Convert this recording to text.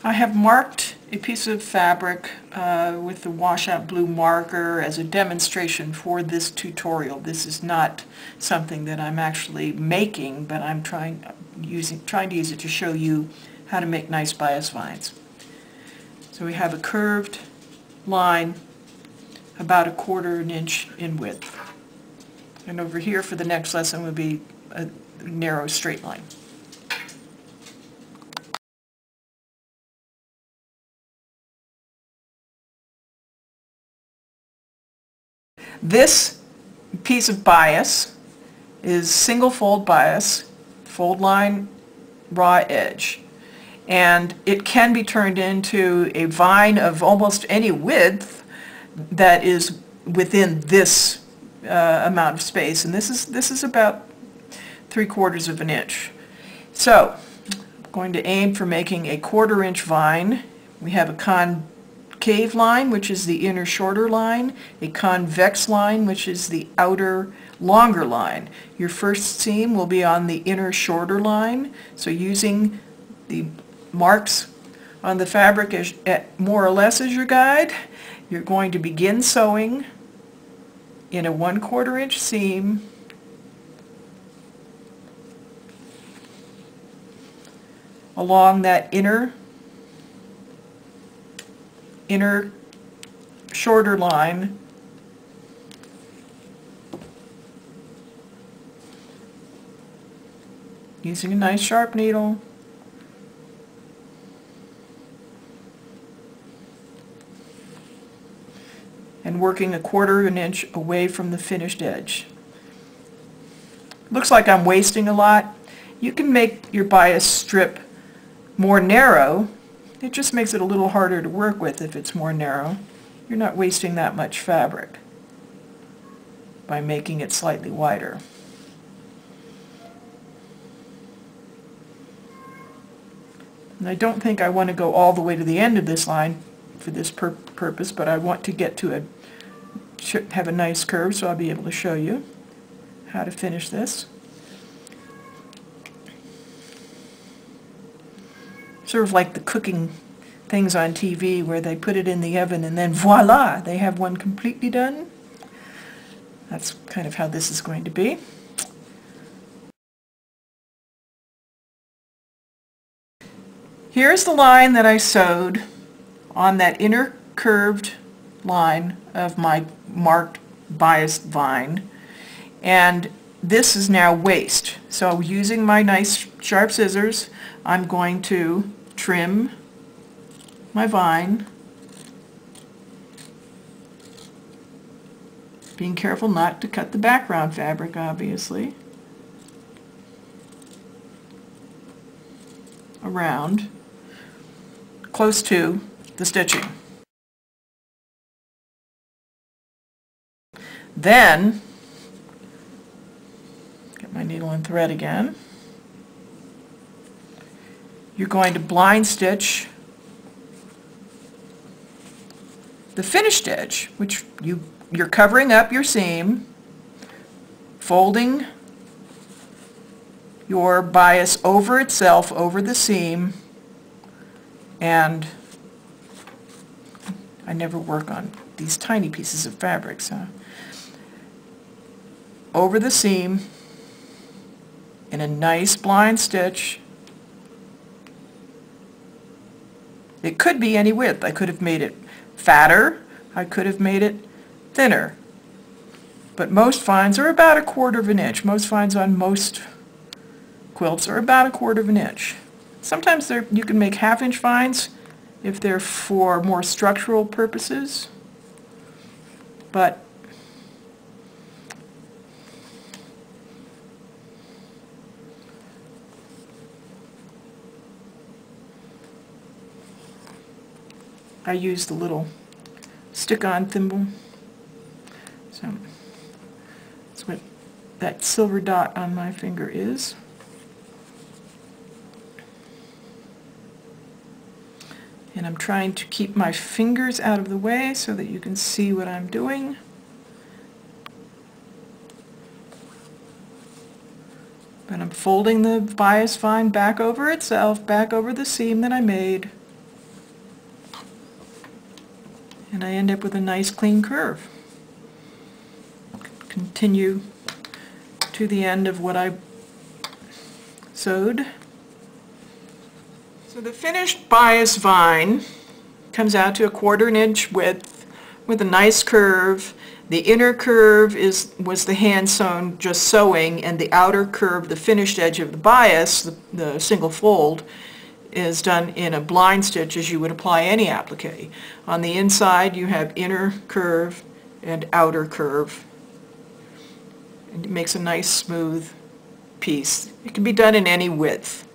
I have marked a piece of fabric with the washout blue marker as a demonstration for this tutorial. This is not something that I'm actually making, but I'm trying to use it to show you how to make nice bias vines. So we have a curved line about 1/4 inch in width. And over here for the next lesson would be a narrow straight line. This piece of bias is single fold bias, fold line, raw edge. And it can be turned into a vine of almost any width that is within this amount of space. And this is about 3/4 of an inch. So I'm going to aim for making a 1/4 inch vine. We have a concave line, which is the inner shorter line, a convex line, which is the outer longer line. Your first seam will be on the inner shorter line, so using the marks on the fabric as more or less as your guide, you're going to begin sewing in a 1/4 inch seam along that inner shorter line, using a nice sharp needle. And working a 1/4 inch away from the finished edge. Looks like I'm wasting a lot. You can make your bias strip more narrow. It just makes it a little harder to work with if it's more narrow. You're not wasting that much fabric by making it slightly wider. And I don't think I want to go all the way to the end of this line for this purpose, but I want to get to have a nice curve, so I'll be able to show you how to finish this. Sort of like the cooking things on TV where they put it in the oven and then voila, they have one completely done. That's kind of how this is going to be. Here's the line that I sewed on that inner curved line of my marked biased vine, and this is now waist. So using my nice sharp scissors, I'm going to trim my vine, being careful not to cut the background fabric, obviously, around close to the stitching. Then, get my needle and thread again, you're going to blind stitch the finished edge, which you're covering up your seam, folding your bias over itself, over the seam, and I never work on these tiny pieces of fabric, so over the seam in a nice blind stitch. It could be any width. I could have made it fatter, I could have made it thinner, but most vines are about 1/4 inch. Most vines on most quilts are about 1/4 inch. Sometimes you can make 1/2 inch vines if they're for more structural purposes, but I use the little stick-on thimble. So that's what that silver dot on my finger is. And I'm trying to keep my fingers out of the way so that you can see what I'm doing. And I'm folding the bias vine back over itself, back over the seam that I made. and I end up with a nice clean curve. Continue to the end of what I sewed. So the finished bias vine comes out to a 1/4 inch width with a nice curve. The inner curve was the hand sewn, just sewing, and the outer curve, the finished edge of the bias, the single fold, is done in a blind stitch as you would apply any applique. On the inside you have inner curve and outer curve. And it makes a nice smooth piece. It can be done in any width.